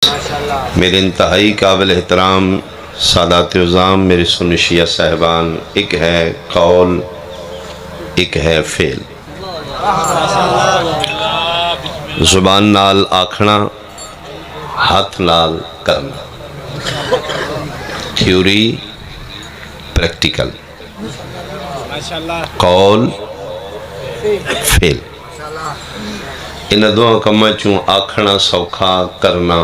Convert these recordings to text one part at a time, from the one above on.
میرے انتہائی قابل احترام سادات عظام، میرے سنی شیعہ صاحبان، ایک ہے قول، ایک ہے فعل۔ زبان نال آکھنا، ہاتھ نال کرنا، تھیوری پریکٹیکل، قول فعل۔ ان دو کماں چوں آکھنا سوکھا، کرنا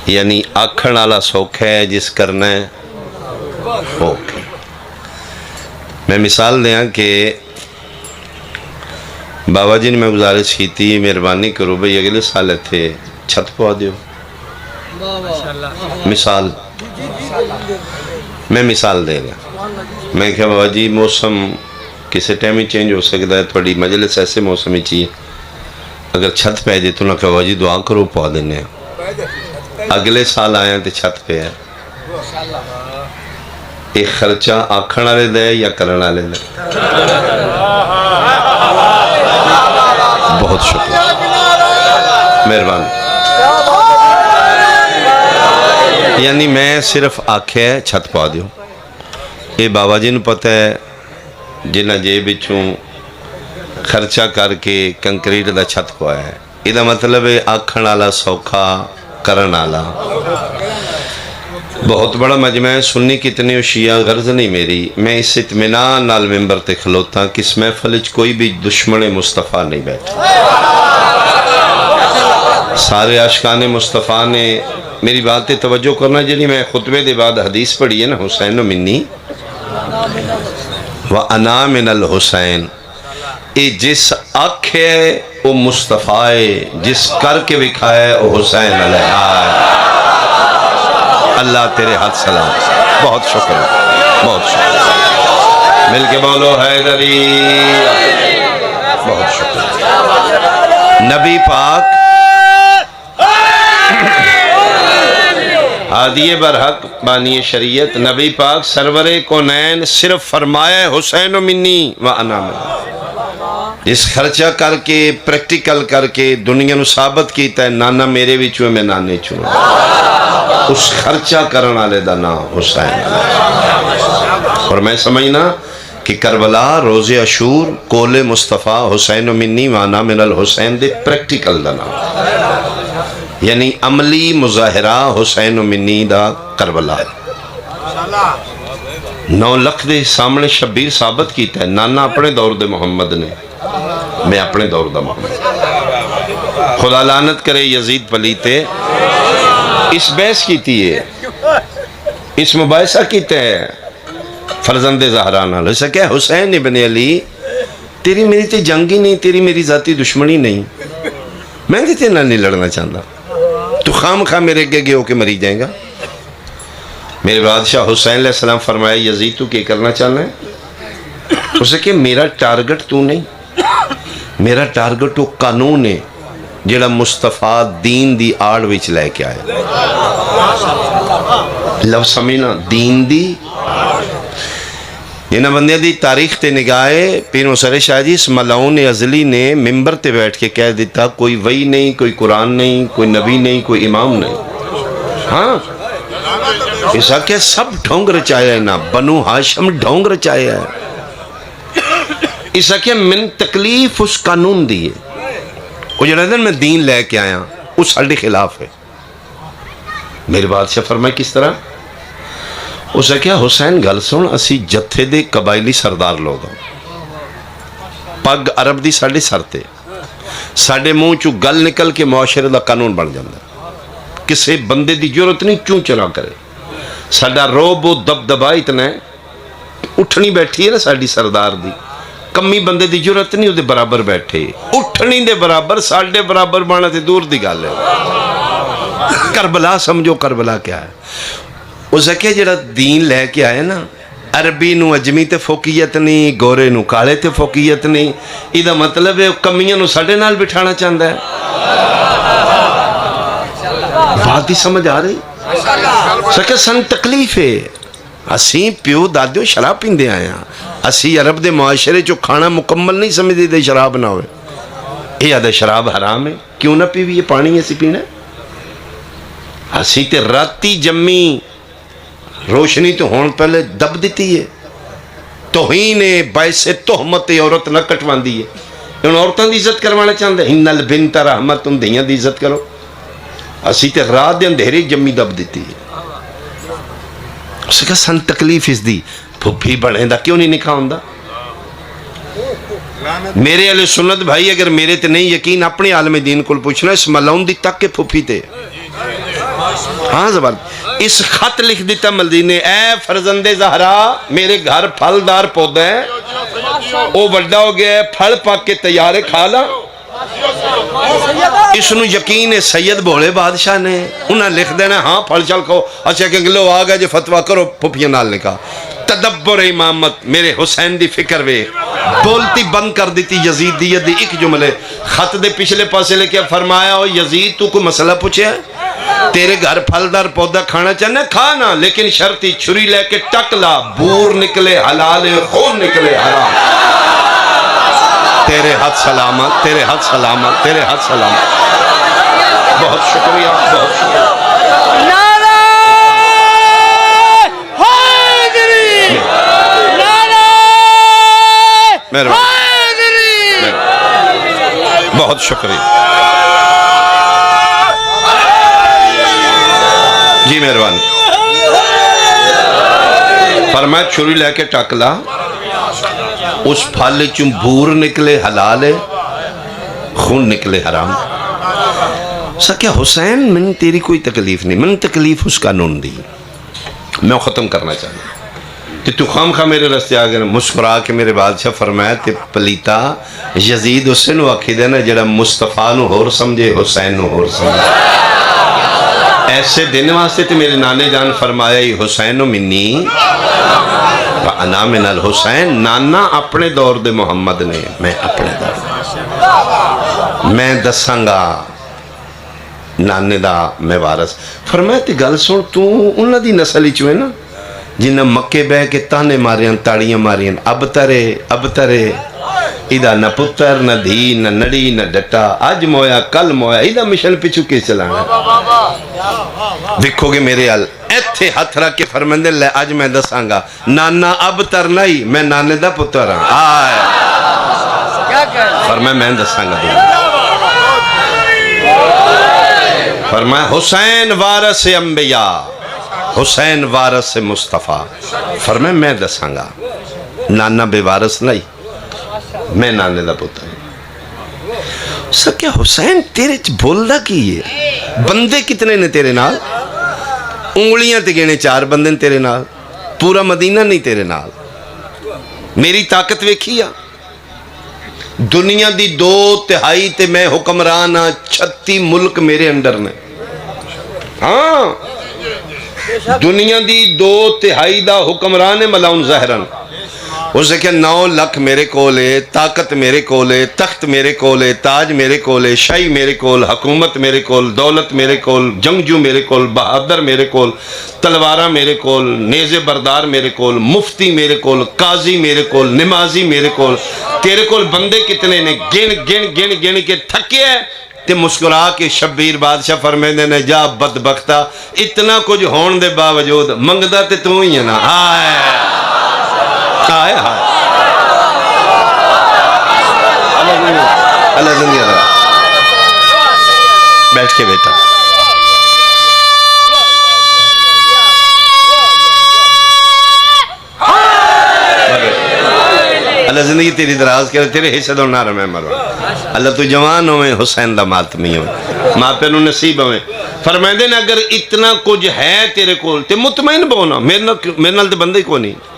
یعنی آکھن والا سوکھا ہے، جس کرنا ہے اوکے۔ میں مثال دیاں کہ بابا جی نے میں گزارش کی تھی، مہربانی کرو بھئی اگلے سال تھے چھت پوا دیو۔ مثال میں مثال دے گا، میں کہا بابا جی موسم کسی ٹائم ہی چینج ہو سکتا ہے، تھوڑی مجلس ایسے موسم ہی چاہیے، اگر چھت پہ جائے تو نہ کہا بابا جی دعا کرو پوا دینے ہیں۔ اگلے سال آیا تو چھت پہ ہے۔ ایک خرچہ آکھن والے دے یا کرن والے دے؟ بہت شکریہ، مہربانی۔ یعنی میں صرف آکھے چھت پا دیو، یہ بابا جی نے پتہ ہے جنہ جیب بچوں خرچہ کر کے کنکریٹ دا چھت پوایا ہے۔ یہ دا مطلب ہے آکھن والا سوکھا، کرن والا۔ بہت بڑا مجمع ہے، سنی کتنی شیعہ غرض نہیں میری، میں اس اطمینان نال ممبر تے کھلوتا کہ اس محفل وچ کوئی بھی دشمن مصطفیٰ نہیں بیٹھا۔ سارے عاشقان مصطفیٰ نے میری بات تے توجہ کرنا، جنہی میں خطبے دے بعد حدیث پڑھی ہے نا، حسین منی وَأَنَا مِنَ الْحُسَيْن۔ اے جس آکھے وہ مصطفیٰ ہے، جس کر کے بکھائے وہ حسین علیہ آئے۔ اللہ تیرے ہاتھ سلام، بہت شکر، بہت شکر، مل کے بولو حیدری، بہت شکر۔ نبی پاک ہادی برحق بانی شریعت، نبی پاک سرور کونین صرف فرمایا حسین منی وَأَنَا مِنَ، جس خرچہ کر کے پریکٹیکل کر کے دنیا نو ثابت کیتا ہے نانا میرے وچوں میں نانے چوں، اس خرچہ کرن والے دا نام حسین۔ اور میں سمجھنا کہ کربلا روز عاشور کول مصطفیٰ حسین منی وَأَنَا مِنَ الْحُسَيْن دے پریکٹیکل دا نام، یعنی عملی مظاہرہ حسین منی دا کربلا ہے۔ 9 لکھ دے سامنے شبیر ثابت کیتا ہے نانا اپنے دور دے محمد نے، میں اپنے دور دا محمد۔ خدا لعنت کرے یزید پلیتے، اس بحث کیتی ہے، اس مباحثہ کیتے ہیں فرزند زہرانہ، ایسا کہ حسین ابن علی تیری میری تے جنگی نہیں، تیری میری ذاتی دشمنی نہیں، میں تے نہ نہیں لڑنا چاہتا، تو خام خواہ میرے گے ہو کے مری جائیں گا۔ میرے بادشاہ حسین علیہ السلام فرمایا یزید تو کیا کرنا چاہنا ہے؟ اسے کہ میرا ٹارگٹ تو نہیں، میرا ٹارگٹ وہ قانون ہے جڑا مصطفیٰ دین دی آڑ وچ لے کے آئے۔ لفظ سمجھنا، دین دی یہ نہ بندے دی تاریخ تے نگاہے پیر مسر شاہ جی اس ملعون ازلی نے ممبر تے بیٹھ کے کہہ دیتا کوئی وحی نہیں، کوئی قرآن نہیں، کوئی نبی نہیں، کوئی امام نہیں۔ ہاں ایسا کہ سب ڈھونگ رچایا ہے نا، بنو ہاشم ڈھونگ رچایا ہے۔ ایسا کہ من تکلیف اس قانون دیئے، وہ جو رہدن میں دین لے کے آیا اس ہلڈی خلاف ہے۔ میرے بادشاہ فرمائے کس طرح؟ اسے کیا حسین گل سن، اسی جتھے دے قبائلی سردار لوگ ہوں، پگ عرب دی ساڑھے سرتے، ساڑھے منہ چو گل نکل کے معاشرے دا قانون بن جاندہ، کسے بندے دی جرت نہیں چون چلا کرے، ساڑھا روب و دب دبا اتنا ہے، اٹھنی بیٹھی ہے نا ساڑھی سردار دی، کمی بندے دی جرت نہیں دے برابر بیٹھے، اٹھنی دے برابر ساڑھے برابر بانا تے دور دی گال ہے۔ کربلا سمجھو کربلا کیا ہے؟ اسے کہ جڑا دین لے کے آئے نا، عربی نو عجمی تے فوقیت نہیں، گورے نو کالے تے فوقیت نہیں، یہ مطلب ہے کمیاں نو ساڑھے نال بٹھانا چاہتا ہے۔ بات ہی سمجھ آ رہی؟ سکے سن تکلیف ہے، اسی پیو دادیو شراب پیندے آیا، اسی عرب دے معاشرے چو کھانا مکمل نہیں سمجھ دے شراب نہ ہوئے، یہ آدھا شراب حرام ہے، کیوں نہ پیوی، یہ پانی اسی پینا ہے؟ اسی تے راتی جمی روشنی تو ہون پہلے دب دیتی ہے، توہین باعث تہمت عورت نہ کٹواندی ہے، ان عورتوں دی عزت کروانا چاہتے ہیں، ان البنت رحمت، تم دیاں دی عزت کرو، اسی تے رات دے اندھیرے جمی دب دیتی ہے۔ اس کہا سن تکلیف اس دی پھپھی بڑھیں دا کیوں نہیں نکھا ہوندہ؟ میرے علیہ سنت بھائی اگر میرے تے نہیں یقین اپنے عالم دین کو پوچھنا، اس ملاؤن دی تک کے پھپھی تے ہاں زبان اس خط لکھ دیتا ملدی نے، اے فرزند زہرا میرے گھر پھلدار پودا ہے، او بڑا ہو گیا ہے، پھل پاک کے تیارے کھالا۔ اس نو یقین ہے سید بھولے بادشاہ نے انہاں لکھ دینا ہاں پھل چل کھو، اچھا کہ لو آگا جو فتوہ کرو پھپیاں نال نکا۔ تدبر امامت میرے حسین دی فکر وے بولتی بند کر دیتی یزید دی یدی ایک جملے خط دے پچھلے پاسے لے کے فرمایا ہو یزید تو کوئی مسئلہ پوچھے ہے؟ تیرے گھر پھلدار پودا کھانا چاہنا کھانا، لیکن شرطی چھری لے کے ٹک لا، بور نکلے حلال خون نکلے حرام۔ تیرے ہاتھ سلامت، تیرے ہاتھ سلامت، تیرے ہاتھ سلامت۔ بہت شکریہ، بہت شکریہ۔ بہت شکریہ جی، مہربانی۔ فرمایا چھری لے کے ٹکلا، اس پھل چوں بور نکلے حلال ہے، خون نکلے حرام۔ کیا حسین من تیری کوئی تکلیف نہیں، من تکلیف اس قانون دی۔ میں ختم کرنا چاہتا ہوں کہ تو خام خواہ میرے رستے آگے مسکرا کے میرے بادشاہ فرمایا تے پلیتا یزید اسے نو آکھی دینا جڑا مصطفیٰ نو ہور سمجھے حسین نو ہور سمجھے۔ ایسے دن واسطے تے میرے نانے جان فرمایا ہی حسین و منی انا من الحسین، نانا اپنے دور دے محمد نے، میں اپنے دور دے میں دساں گا نانے دا میں وارث۔ فرمایا تے گل سن تو انہاں دی نسل ہی چوئے نا جنہیں مکے بہ کے تانے ماریاں تاڑیاں ماریاں، اب ترے ادھا نہ پتر نہ دھی نہ نڑی نہ ڈٹا، آج مویا کل مویا، ادھا مشن پچھو کے چلانا۔ دیکھو گے میرے حال ایتھے ہاتھ رکھ کے فرمندے لے آج میں دساں گا نانا اب تر نہیں، میں نانے دا پتر ہاں آئے فرمایا میں دساں گا۔ فرمایا حسین وارث انبیاء، حسین وارث مصطفیٰ۔ فرمایا میں دساں گا نانا بے وارث نہیں، میں نانے دا پتر ہوں۔ کیا حسین تیرے بولدا کی ہے؟ بندے کتنے نے تیرے نال؟ انگلیاں تے گنے 4 بندے تیرے نال، پورا مدینہ نہیں تیرے نال۔ میری طاقت ویکھی آ، دنیا دی 2/3 تے میں حکمران ہاں، 36 ملک میرے انڈر نے۔ ہاں دنیا دی 2/3 دا حکمران ہے ملاؤن ظاہرن۔ اسے کہ 9 لاکھ میرے کولے، طاقت میرے کولے، تخت میرے کولے، تاج میرے کولے، شاہی میرے کول، حکومت میرے کول، دولت میرے کول، جنگجو میرے کول، بہادر میرے کول، تلوارہ میرے کول، نیزے بردار میرے کول، مفتی میرے کول، قاضی میرے کول، نمازی میرے کول۔ تیرے کول بندے کتنے نے؟ گن کے تھکے ہے تے مسکرا کے شبیر بادشاہ فرمیندے نے جا بدبختہ، اتنا کچھ ہون دے باوجود منگدا تے تو ہی ہے نا۔ آئے آئے آئے اللہ زندگی رہا، بیٹھ کے بیٹا۔ اللہ زندگی تیری دراز کرے، تیرے حصہ دو نہ رہے مرو، اللہ تو جوان ہوئے حسین دا ماتمی ہوئے، ماں پہ انہوں نصیب ہوئے۔ فرمائے نے اگر اتنا کچھ ہے تیرے کول تے مطمئن بونا، میرے نال تے بندے کو نہیں۔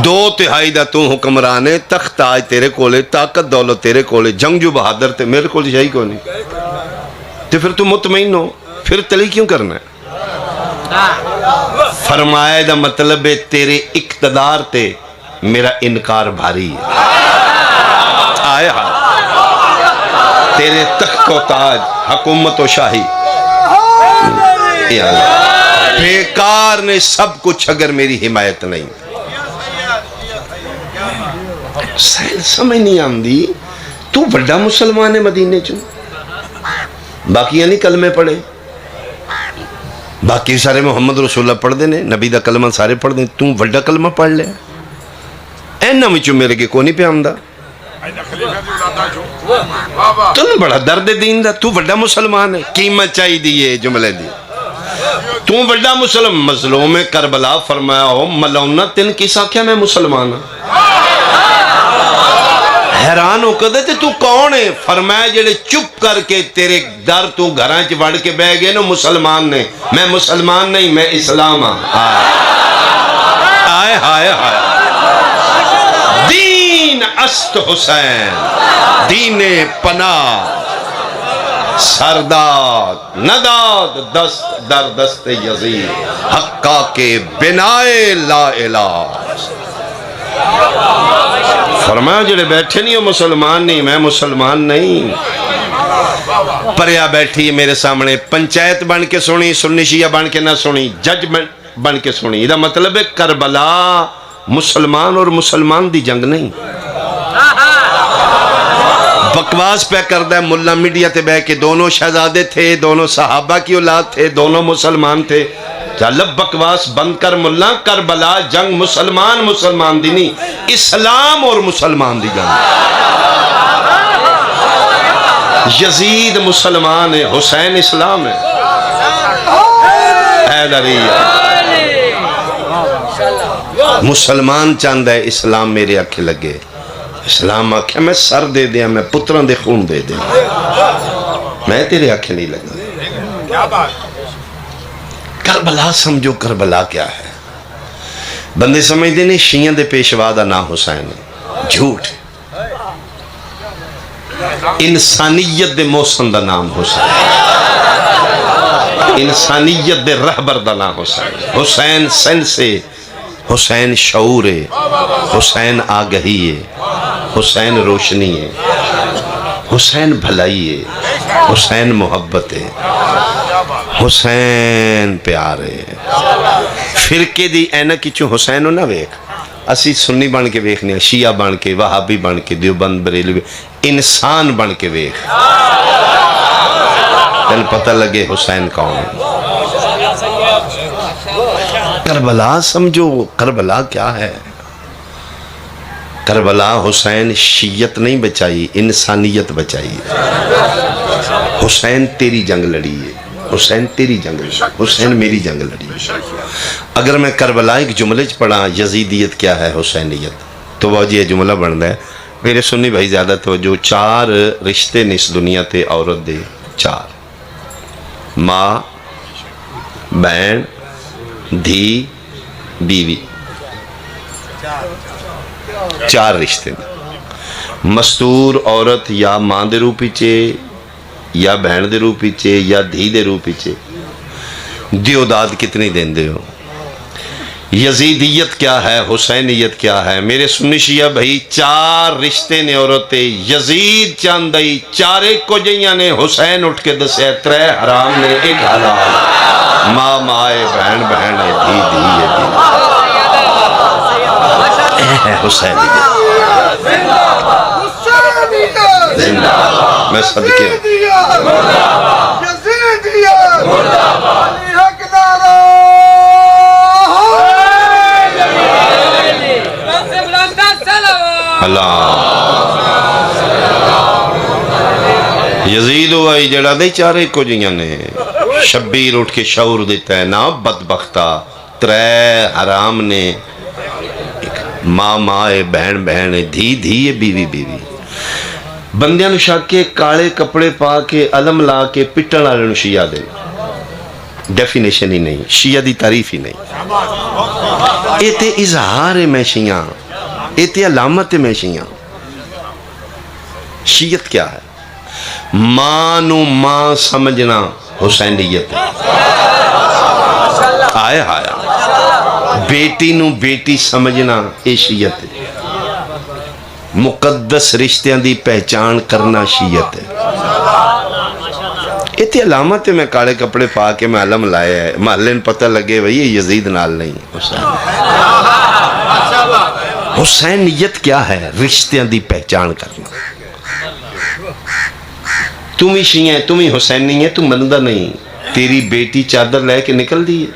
2/3 دا تو حکمران ہے، تخت آج تیرے کولے، طاقت دولت تیرے کولے، جنگجو بہادر تے میرے کول شاہی کو نہیں، تے پھر تو مطمئن ہو، پھر تلی کیوں کرنا ہے؟ فرمائے دا مطلب ہے تیرے اقتدار تے میرا انکار بھاری ہے۔ آئے ہاں تیرے تخت و تاج، حکومت و شاہی بیکار نے سب کچھ اگر میری حمایت نہیں۔ سمجھ نہیں آمدی تو بڑا مسلمان ہے مدینے چوں، باقی نہیں کلمے پڑھے، باقی سارے محمد رسول اللہ پڑھ دینے، نبی دا کلمہ سارے پڑھ دینے، تو بڑا کلمہ پڑھ لیا اینا میں چوں میرے کے کونی پہ آمدہ، تو نے بڑا درد دین دا، تو بڑا مسلمان ہے، قیمت چاہی دیئے جملے دی، تو بڑا مسلم، مظلوم کربلا فرمایا ہو ملونہ تن کسا کیا میں مسلمان ہوں، حیران ہو کہتے تھے تو کون ہے؟ فرمایا جڑے چپ کر کے تیرے در تو گھرانچ بڑھ کے بہ گئے نا مسلمان نے، میں مسلمان نہیں میں اسلام ہوں، آئے ہائے ہائے دین است حسین، دین پناہ سرداد نداد دست در دست یزید، حقا کے بنائے لا الہ، فرمایا جڑے بیٹھے نہیں ہو مسلمان نہیں میں مسلمان نہیں، پریا بیٹھی میرے سامنے پنچایت بن کے سنی، سنی شیعہ بن کے نہ سنی، جج بن کے سنی، یہ مطلب ہے کربلا مسلمان اور مسلمان دی جنگ نہیں، بکواس پہ کردہ ہے ملا میڈیا تے بہ کے دونوں شہزادے تھے، دونوں صحابہ کی اولاد تھے، دونوں مسلمان تھے، چلب بکواس بند کر ملا، کربلا جنگ مسلمان دی نہیں، اسلام اور مسلمان دی جنگ، یزید مسلمان ہے، حسین اسلام ہے، حیدریہ مسلمان چاندہ ہے اسلام میرے آنکھیں لگے، اسلام آنکھیں میں سر دے دیا، میں پتران دے خون دے دیا، میں تیرے آنکھیں نہیں لگا۔ کربلا سمجھو کربلا کیا ہے، بندے سمجھ دینے شیعہ دے پیشوا دا نام حسین ہے، جھوٹ، انسانیت دے موسم دا نام حسین، انسانیت دے رہبر دا نام حسین، حسین سینس ہے، حسین شعور ہے، حسین آگہی ہے، حسین روشنی ہے، حسین بھلائی ہے، حسین محبت ہے، حسین پیار ہے، فرقے دی اینا کچھو حسین ہو نہ ویکھ، اسی سنی بن کے ویکھنے شیعہ بن کے وہابی بن کے دیوبند بریلوی، انسان بن کے ویکھ تن پتہ لگے حسین کون ہے۔ کربلا سمجھو کربلا کیا ہے، کربلا حسین شیعت نہیں بچائی انسانیت بچائی، حسین تیری جنگ لڑی ہے، حسین تیری جنگ لڑی، حسین میری جنگ لڑی۔ اگر میں کربلا ایک جملے پڑھا یزیدیت کیا ہے حسینیت تو وہ یہ جملہ بن رہا ہے، میرے سنی بھائی زیادہ توجہ، چار رشتے نے اس دنیا تے عورت دے، چار، ماں بہن دھی بیوی، چار رشتے نے، مستور عورت یا ماں دے روح پیچھے یا بہن دے روح پیچھے یا دھی دے روح پیچھے، دیو داد کتنی دین دے ہو۔ یزیدیت کیا ہے حسینیت کیا ہے، میرے سنی شیعہ بھائی چار رشتے نے عورتیں، یزید چاندئی چارے کو جیاں نے، حسین اٹھ کے دسے ترے حرام نے ایک حلال، ماں مائے بہن بہن ہے دھی دھی ہے دھی، اے حسینیت زندہ میں صدقے یزید ہوئی جڑا دے چارے کو جیاں نے، شبیر اٹھ کے شعور دیتا ہے نا بدبختہ، ترے حرام نے، ماں مائے بہن بہن دھی دھی بیوی بیوی، بندیاں نو شک کے کالے کپڑے پا کے علم لا کے پٹن والے نو شیعہ دے، ڈیفینیشن ہی نہیں، شیعہ دی تعریف ہی نہیں، اے تے اظہار ہے میں شیعہ، اے تے علامت ہے میں شیعہ۔ شیعت کیا ہے؟ ماں نو ماں سمجھنا حسینیت ہے، آئے آیا، بیٹی نو بیٹی سمجھنا اے شیعت ہے، مقدس رشتیاں دی پہچان کرنا شیعت ہے۔ اتنی علامت ہے میں کالے کپڑے پا کے میں علم لائے ہے، محلے نے پتہ لگے وہی یزید نال نہیں حسین۔ حسینیت کیا ہے؟ رشتیاں دی پہچان کرنا، تم ہی شیعہ ہے، تم ہی حسینی ہے، تم مندا نہیں. تیری بیٹی چادر لے کے نکل دی ہے،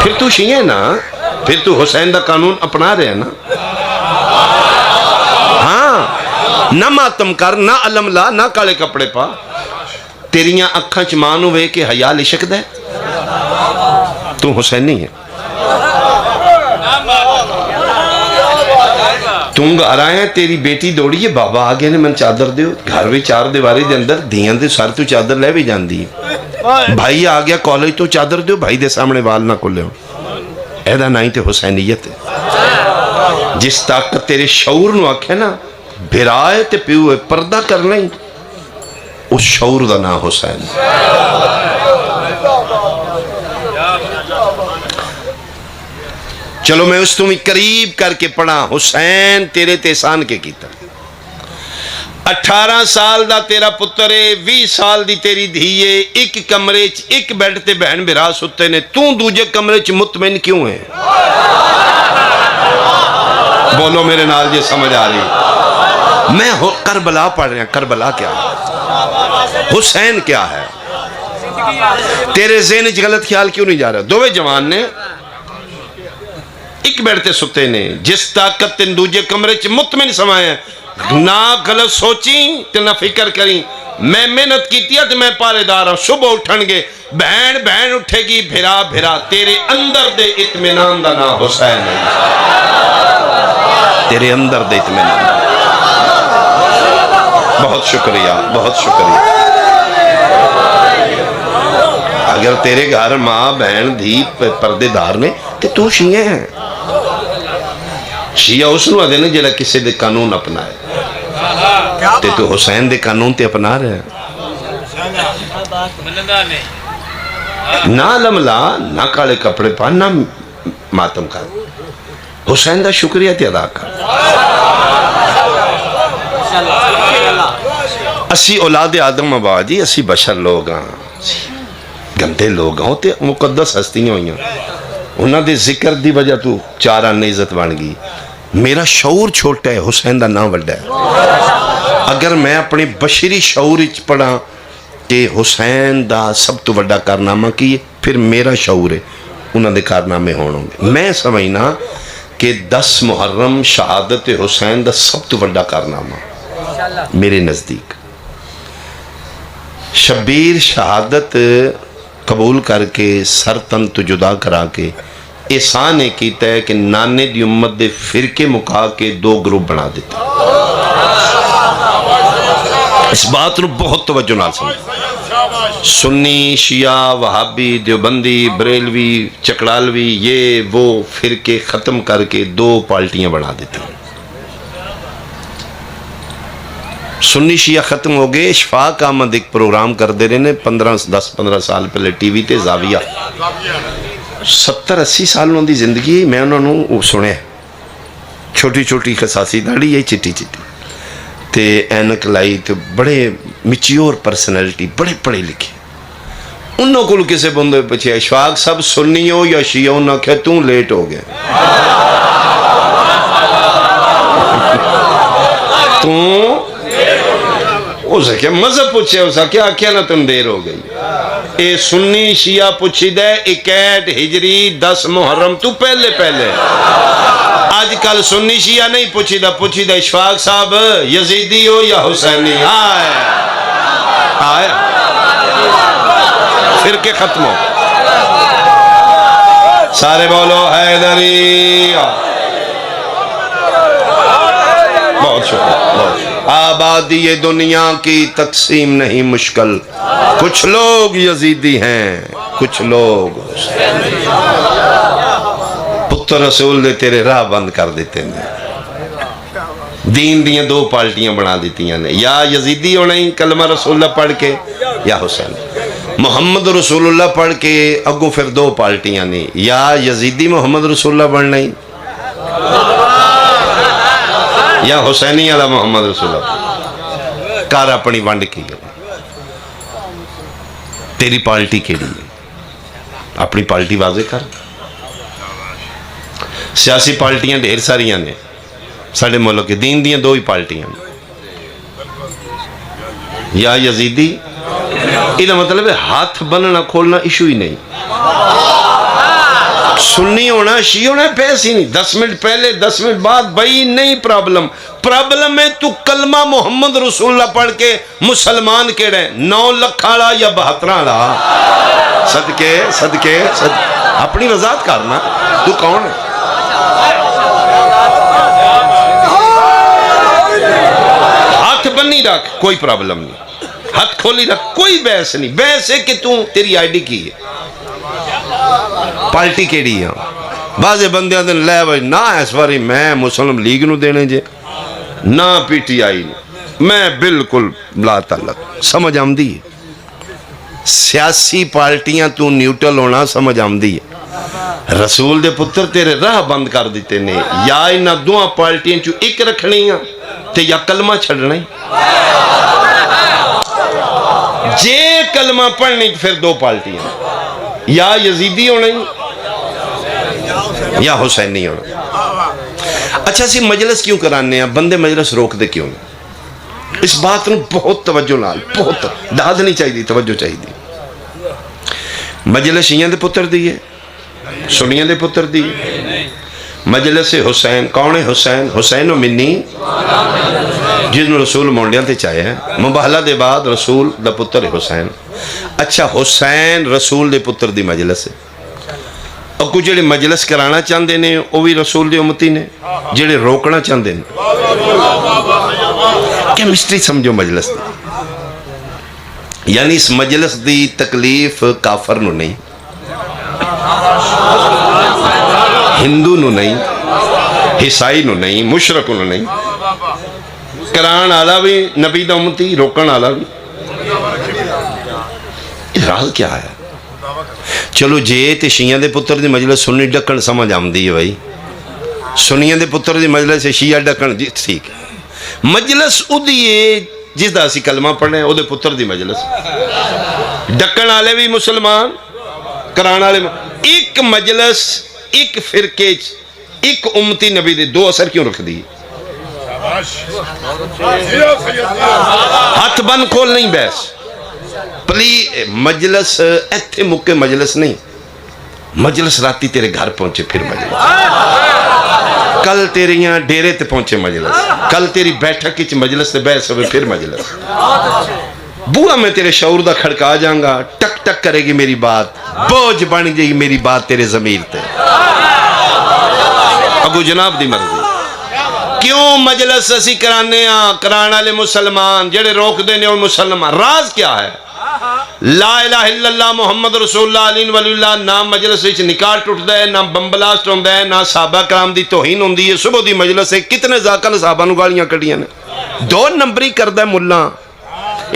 پھر تو شیعہ ہے نا، پھر تو حسین دا قانون اپنا رہے ہیں نا. ہاں، نہ ماتم کر، نہ علم لا، نہ کالے کپڑے پا. تیریاں اکھاں چ ماں نو ویکھ کے حیا لشک دے، تو حسینی ہے. تم گھر آئے، تیری بیٹی دوڑی ہے، بابا آگے نے من چادر دیو. گھر بھی چار دیواری دے اندر دیاں دے سر تو چادر لے بھی جاندی. بھائی آ گیا کالج تو چادر دیو، بھائی دے سامنے وال نہ کھلے ہو. ایدہ نہیں تے حسینیت ہے. جس طاقت تیرے شعور نو آکھے نا بھرائے تے پیوے پردہ کر نہیں، اس شعور دا نا حسین. چلو میں اس تمہیں قریب کر کے پڑھا. حسین تیرے تیسان کے کیتا. 18 سال دا تیرا پترے، 20 سال دی تیری دھیے، ایک کمرے چ ایک بیڈ تے بہن برا ستے نے، تو دوجے کمرے چ مطمئن کیوں ہے؟ بولو میرے نال جے سمجھ آ رہی. میں کربلا پڑھ رہا ہوں. کربلا کیا ہے؟ حسین کیا ہے؟ تیرے ذہن وچ غلط خیال کیوں نہیں جا رہا؟ دوویں جوان نے ایک بیٹھتے ستے نے، جس طاقت تین دوجے کمرے چ مطمئن سمائے، نہ غلط سوچیں تے نہ فکر کریں. میں محنت کیتی ہے تے میں پارے دار ہوں. صبح اٹھن گے، بہن اٹھے گی، بھرا بھرا. تیرے اندر دے اطمینان دا نام حسین ہے. تیرے اندر دے اطمینان. بہت شکریہ، بہت شکریہ. اگر تیرے گھر ماں بہن دھی پردے دار نے کہ تو شیعہ ہیں. شیعہ اس نو آدھے نے جڑا کسے دے قانون اپنا ہے، تے تو حسین دے قانون تے اپنا رہے ہیں. نہ علم لا، نہ کالے کپڑے پا، نہ ماتم کر. حسین دا شکریہ تے ادا کر. اسی اولاد آدم ابا جی، اسی بشر لوگ ہاں، گندے لوگ ہوں تے مقدس ہستیاں ہوئیں. انہاں دے ذکر دی وجہ تو چار آنے عزت بن گئی. میرا شعور چھوٹا ہے، حسین دا نام وڈا ہے. اگر میں اپنے بشری شعور اچ پڑھا کہ حسین دا سب تو وڈا کارنامہ کی ہے، پھر میرا شعور ہے انہاں دے کارنامے ہوں گے. میں سمجھنا کہ 10 محرم شہادت حسین دا سب تو وڈا کارنامہ میرے نزدیک. شبیر شہادت قبول کر کے سر تن تو جدا کرا کے احسان نے کیتا ہے کہ نانے دی امت دے فرقے مکا کے 2 گروپ بنا دیتے. اس بات نو بہت توجہ نال سمجھ. سنی، شیعہ، وہابی، دیوبندی، بریلوی، چکڑالوی، یہ وہ فرقے ختم کر کے 2 پارٹیاں بنا دیتے. سنی شیعہ ختم ہو گئے. اشفاق احمد ایک پروگرام کر دے رہے نے 10-15 سال پہلے ٹی وی تے، زاویہ. 70-80 سالوں دی زندگی میں انہوں نے سنے. چھوٹی چھوٹی خساسی داڑھی ہے، چٹی چٹی تے اینک لائی تے بڑے میچیور پرسنالٹی، بڑے پڑھے لکھے. انہوں کو کسے بندے پچھے اشفاق صاحب سنی ہو یا شیعہ، انہوں نے کہا توں لیٹ ہو گیا. توں اسے کیا مذہب پوچھے، اسے کیا نہ تم دیر ہو گئی. اے سنی شیعہ پوچھی دے 61 ہجری 10 محرم تو پہلے. آج کل سنی شیعہ نہیں پوچھی دے اشفاق صاحب یزیدی ہو یا حسینی. آئے فرقے ختم ہو. سارے بولو حیدری. بہت شکریہ، بہت شکریہ. آبادی دنیا کی تقسیم نہیں مشکل، کچھ لوگ یزیدی ہیں، کچھ لوگ پتر رسول دے تیرے راہ بند کر دیتے ہیں. دین دیاں 2 پارٹیاں بنا دیتی ہیں، یا یزیدی ہونا ہی کلمہ رسول اللہ پڑھ کے، یا حسین. محمد رسول اللہ پڑھ کے اگو پھر 2 پارٹیاں نہیں، یا یزیدی محمد رسول اللہ پڑھنا ہی، یا حسینی علی محمد رسول اللہ. کار اپنی ونڈ کی گئی. تیری پارٹی کیڑی ہے؟ اپنی پارٹی واضح کر. سیاسی پارٹیاں ڈھیر ساریاں نے ساڑھے ملک کے. دین دیاں 2 ہی پارٹیاں. یا یزیدی، یہ مطلب ہے ہاتھ بننا کھولنا ایشو ہی نہیں، سنی ہونا شیعہ ہونا پیس ہی نہیں، 10 منٹ پہلے 10 منٹ بعد بھائی نہیں پرابلم ہے تو کلمہ محمد رسول اللہ پڑھ کے مسلمان کیڑا ہے، 9 لکھ والا یا 72 والا، صدقے اپنی وضاحت کرنا تو کون ہے؟ ہاتھ بنی رکھ کوئی پرابلم نہیں، ہاتھ کھولی رکھ کوئی بحث نہیں، بحث ہے کہ تیری آئی ڈی کی ہے، پارٹی کیڑی ہے؟ بعض بندے دن لے بھائی نہ اس باری میں مسلم لیگ نو دینے جے نہ پی ٹی آئی میں بالکل لا تعلق، سمجھ آمدی ہے سیاسی پارٹیاں تو نیوٹرل ہونا سمجھ آمدی ہے، رسول دے پتر تیرے راہ بند کر دیتے نے، یا انہاں دوہاں پارٹیاں چو ایک رکھنی ہیں تے یا کلمہ چھڑنا ہی، جے کلمہ پڑھنی پھر 2 پارٹیاں، یا یزیدی ہونا ہی یا حسینی ہونا۔ اچھا سی مجلس کیوں کرانے ہیں؟ بندے مجلس روک دے کیوں؟ اس بات نو بہت توجہ نال، بہت داد نہیں چاہیے، توجہ چاہیے۔ مجلس شیعہ دے پتر دیئے، سنیاں دے پتر دیئے، مجلس حسین کون ہے؟ حسین و منی جس نے رسول مونڈیاں تے چاہے ہیں، مباہلہ دے بعد رسول دا پتر حسین۔ اچھا حسین رسول دے پتر دی مجلس ہے، اور کچھ جڑے مجلس کرانا چاہتے ہیں وہ بھی رسول دی امتی نے، جڑے روکنا چاہتے ہیں کیمسٹری سمجھو مجلس دی، یعنی اس مجلس دی تکلیف کافر نو نہیں، ہندو نو نہیں، عیسائی نو نہیں، مشرک نو نہیں، کران آلا بھی نبی دا امتی، روکن آلا بھی، راز کیا ہے؟ چلو جے تے شیعہ دے پتر دی مجلس سنی ڈکن سمجھ آمدی ہے بھائی، سنیاں دے پتر دی مجلس شیعہ ڈکن جی ٹھیک ہے، مجلس او دیئے جس دا اسی کلمہ پڑھنے ہیں او دے پتر دی مجلس، ڈکن آلے بھی مسلمان، کران آلے ایک مجلس ایک فرقے ایک امتی نبی دے 2 اثر کیوں رکھ دی؟ ہاتھ بن کھول نہیں بحث پلی مجلس ایتھے مکے مجلس نہیں، مجلس راتی تیرے گھر پہنچے پھر مجلس، کل تیریاں ڈیرے تے پہنچے مجلس، کل تیری بیٹھک کچھ مجلس تے بحث ہوئے پھر مجلس، بوہا میں تیرے شعور دا کھڑکا جاؤں گا، ٹک ٹک کرے گی میری بات، بوجھ بن جائے گی میری بات تیرے ضمیر تے، اگو جناب دی مرضی۔ کیوں مجلس اسی کرانے ہاں؟ کران والے مسلمان جڑے روک دینے اور مسلمان، راز کیا ہے؟ لا الہ الا اللہ محمد رسول اللہ علیہ ولی اللہ، نہ مجلس وچ نکاح ٹوٹدا ہے، نہ بمبلاسٹ ہوندا ہے، نہ صحابہ کرام دی توہین ہوندی ہے، صبح دی مجلس ہے کتنے ذاکر صحابہ نو گالیاں کڑیاں نے، 2 نمبری کردا ہے ملا،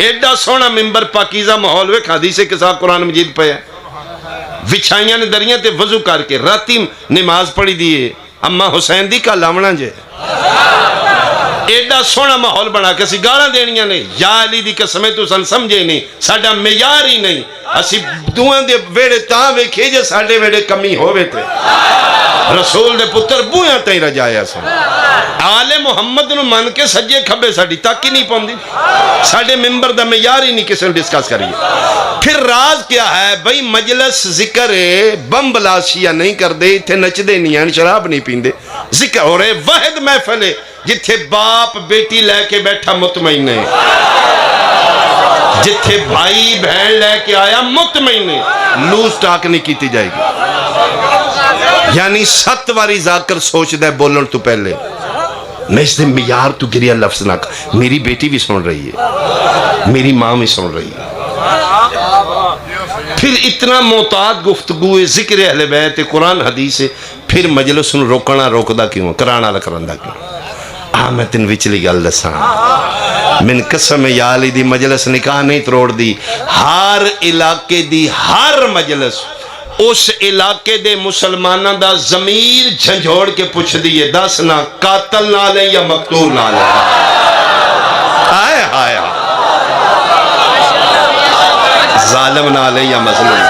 ایڈا سونا ممبر پاکیزہ ماحول وے حدیث کے ساتھ قرآن مجید پہ ہے، وچھائیاں نے دریاں تے وضو کر کے راتی نماز پڑھی دیئے، اما حسین دی کا لاونا جے، ایڈا سونا ماحول بنا کے اسی گالاں دینیاں نے، یا علی دی قسمیں تو سن سمجھے نہیں، ساڈا معیار ہی نہیں، اسی دوہاں دے ویڑے تاں ویکھے جے ساڈے ویڑے کمی ہووے تے، رسول دے پتر بویاں تائیں رجایا سن، آل محمد نو من کے سجے کھبے ساڈی تک ہی نہیں پوندی، ساڈے ممبر دا معیار ہی نہیں کسی نے ڈسکس کریے۔ پھر راز کیا ہے بھئی؟ مجلس ذکر بم بلاشیہ نہیں کر دے، تھے نچ دے نہیں ہیں، شراب نہیں پیندے، ذکر ہو رہے واحد محفل ہے جتھے باپ بیٹی لے کے بیٹھا مطمئن ہے، جتھے بھائی بہن لے کے آیا مطمئن ہے، لوز ٹاک نہیں کیتی جائے گی، یعنی 7 واری ذاکر سوچ دے بولن تو پہلے، میں اس دن معیار تو گریا لفظ نہ کر، میری بیٹی بھی سن رہی ہے، میری ماں بھی سن رہی ہے، پھر اتنا محتاط گفتگو ہے، ذکر اہل بیت قرآن حدیث ہے، پھر مجلس نو روکنا روکدا کیوں؟ کرانا لکرندہ کیوں؟ میں تین وچلی گل دساں، من قسم یا علی دی مجلس نکاح نہیں تروڑ دی، ہر علاقے دی ہر مجلس اس علاقے دے مسلمانہ دا ضمیر جھنجھوڑ کے پوچھ دیئے، 10 نہ قاتل نہ لیں یا مقتول نہ لیں، آئے آئے ظالم نہ لیں یا مظلوم،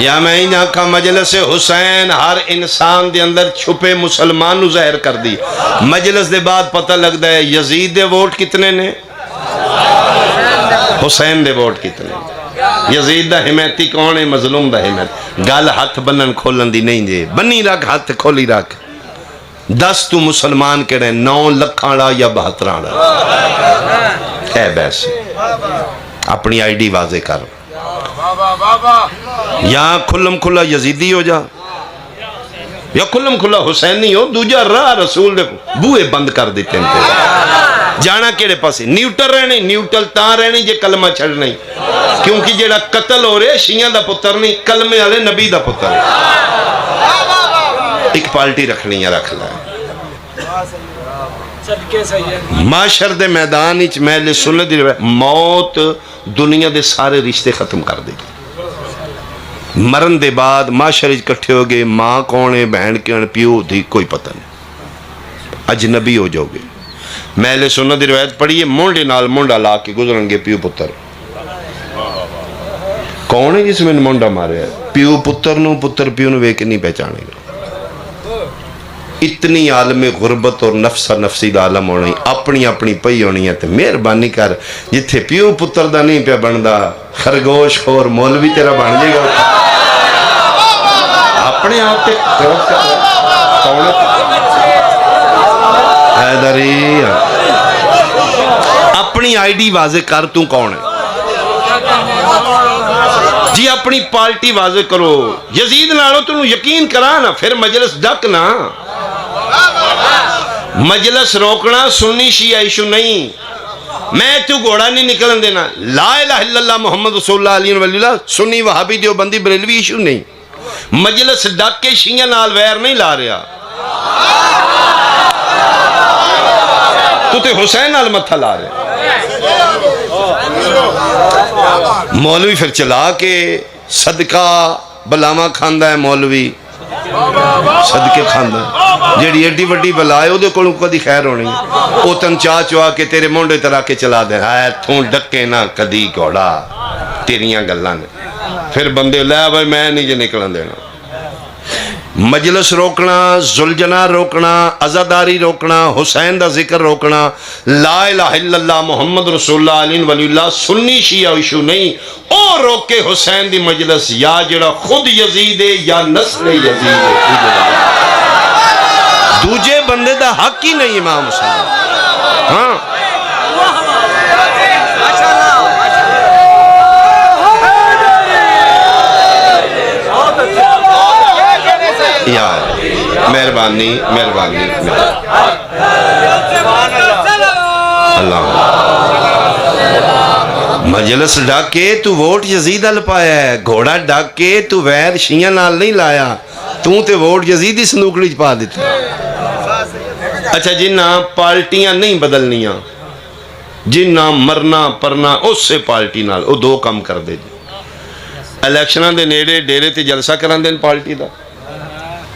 یا میں ہی آکھا مجلس حسین ہر انسان دے اندر چھپے مسلمان نو ظاہر کر دی. مجلس دے بعد پتہ لگتا ہے یزید دے ووٹ کتنے نے، حسین دے ووٹ کتنے. یزید دا حمایتی کون ہے؟ مظلوم دا حمایت. گل ہاتھ بنن کھولن دی نہیں جے، بنی رکھ ہاتھ کھولی رکھ. 10 تو مسلمان کہڑے 9 لکھاں یا 72 ہے بیس. اپنی آئی ڈی واضح کر، یا کھلم کھلا یزیدی ہو جا یا کھلم کھلا حسینی ہو. دوجا راہ رسول دے بوئے بند کر دیتے ہیں. جانا کیڑے پاسے؟ نیوٹل رہنے. نیوٹل تاں رہنے جے کلمہ چھڑ نہیں، کیونکہ جیڑا قتل ہو رہے شیعہ دا پتر نہیں، کلمے والے نبی دا پتر ہے. ایک پارٹی رکھنی ہے، رکھ لیں. معاشر دے میدان وچ اہل سنت دی موت دنیا دے سارے رشتے ختم کر دے گی. مرن دے بعد معاشر وچ کٹھے ہو گئے، ماں کون ہے، بہن کون، پیو دی کوئی پتہ نہیں، اجنبی ہو جاؤ گے. میں اہل سنت دی روایت پڑھیے، مونڈے نال مونڈا لا کے گزرن گے پیو پتر. کون ہے جس میں مونڈا مارے ہے؟ پیو پتر نو، پتر پیو نو ویکھ کے نہیں پہچانے گا. اتنی عالم غربت اور نفسہ نفسی دا عالم ہونی، اپنی اپنی پئی ہونی ہے. تو مہربانی کر، جتھے پیو پتر دا نہیں پیا بندا، خرگوش خور مولوی تیرا بن جائے گا. اپنے آپ تے کون حیدری، اپنی آئی ڈی واضح کر، تو کون ہے جی. اپنی پارٹی واضح کرو. یزید نالو تنو یقین کرانا، پھر مجلس ڈکنا. مجلس روکنا سنی شیعہ ایشو نہیں. میں تو گھوڑا نہیں نکلن دینا. لا الہ الا اللہ محمد رسول اللہ علیہ ولی اللہ سنی وہابی دیوبندی بریلوی ایشو نہیں. مجلس ڈک کے شیعہ نال ویر نہیں لا رہا. تو تے حسین نال متھا لا رہے. مولوی پھر چلا کے صدقہ بلاما کھاندہ ہے. مولوی صدقے کھاندہ ہے. جیڑی ایڈی وڈی بلائے او دے کولوں کدی خیر ہونی ہے. او تن چاہ چوا کے تیرے مونڈے ترا کے چلا دے. ہائے تھوں ڈکے نہ کدی گھوڑا، تیریاں گلاں نے. پھر بندے لے بھائی میں نہیں جے نکلن دینا. مجلس روکنا، زلجنا روکنا، عزاداری روکنا، حسین دا ذکر روکنا، لا الہ الا اللہ محمد رسول اللہ علیہ ولی اللہ سنی شیعہ ایشو نہیں. او روکے حسین دی مجلس، یا جڑا خود یزید ہے یا نسل یزید ہے. دوجے بندے دا حق ہی نہیں امام حسین. ہاں یار مہربانی مہربانی اللہ. مجلس ڈاک کے تو ووٹ یزید ال پایا ہے. گھوڑا ڈاک کے تو ویر شیعہ نال نہیں لایا. تو تے ووٹ یزید ہی صندوقڑی پا دیتا. اچھا جنہ پارٹیاں نہیں بدلنیاں، جنہ مرنا پرنا اس سے پارٹی نال او دو کم کر دے. الیکشنہ دے نیڑے ڈیرے تے جلسہ کران دین پارٹی دا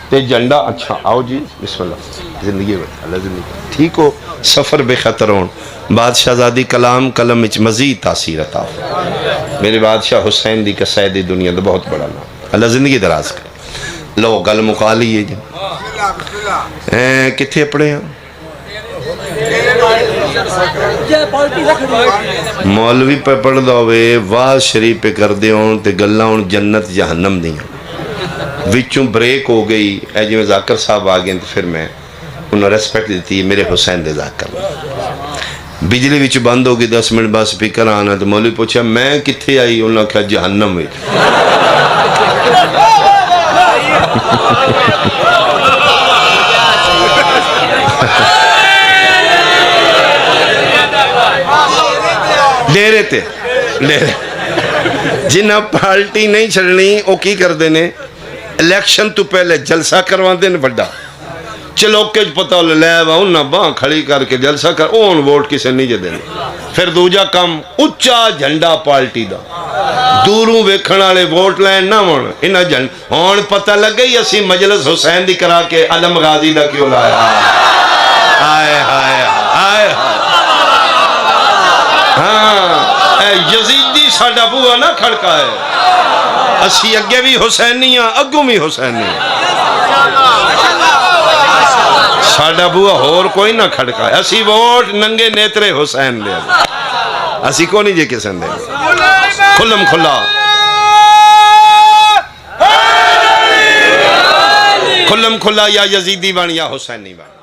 تے جنڈا. اچھا آؤ جی بسم اللہ. زندگی اللہ زندگی ٹھیک ہو، سفر بے خطر ہون. بادشاہ زادی کلام قلم اچ مزید تاثیر عطا. میرے بادشاہ حسین دی قصائد دنیا دا بہت بڑا نام. اللہ زندگی دراز کرے. لو گل مکا لیے جی. کتھے پڑھے ہیں مولوی پہ پڑھ دو ہوئے واز شریف پہ کر دے ہوں تے گلہ ہوں جنت جہنم دیاں. وچوں بریک ہو گئی اے جو ذاکر صاحب آگئے تو پھر میں انہوں ریسپیکٹ دیتی ہے میرے حسین دے ذاکر. بجلی وچ بند ہو گئی 10 منٹ بعد سپیکر آنا تو مولوی پوچھا میں کتھے آئی؟ انہوں نے کہا جہنم وچ. ڈیرے تے ڈیرے جنہ پارٹی نہیں چھڑنی وہ کی کر دینے الیکشن تو پہلے جلسہ کروان دینے بڑا. چلو کے پتہ ہو لے انہاں باں کھڑی کر کے جلسہ کر اون ووٹ کسے نہیں جے دینے. پھر دوجا کام اچھا جھنڈا پارٹی دا دوروں ویکھن والے ووٹ لین نہ ہون. انہاں جھنڈ ہون پتہ لگ گئی اسی مجلس حسین دی کرا کے علم غازی دا کیوں لایا. ہائے ہائے ہائے ہاں اے یزیدی ساڈا بوا نہ کھڑکا ہے. اسی اگے بھی حسینی ہاں اگوں بھی حسینی ہاں ساڈا بوا ہور کوئی نہ کھڑکا ہے اسی ووٹ ننگے نیترے حسین دے اسی کو نہیں جے کسن دے کھلم کھلا کھلم کھلا یا یزیدی بن یا حسینی بن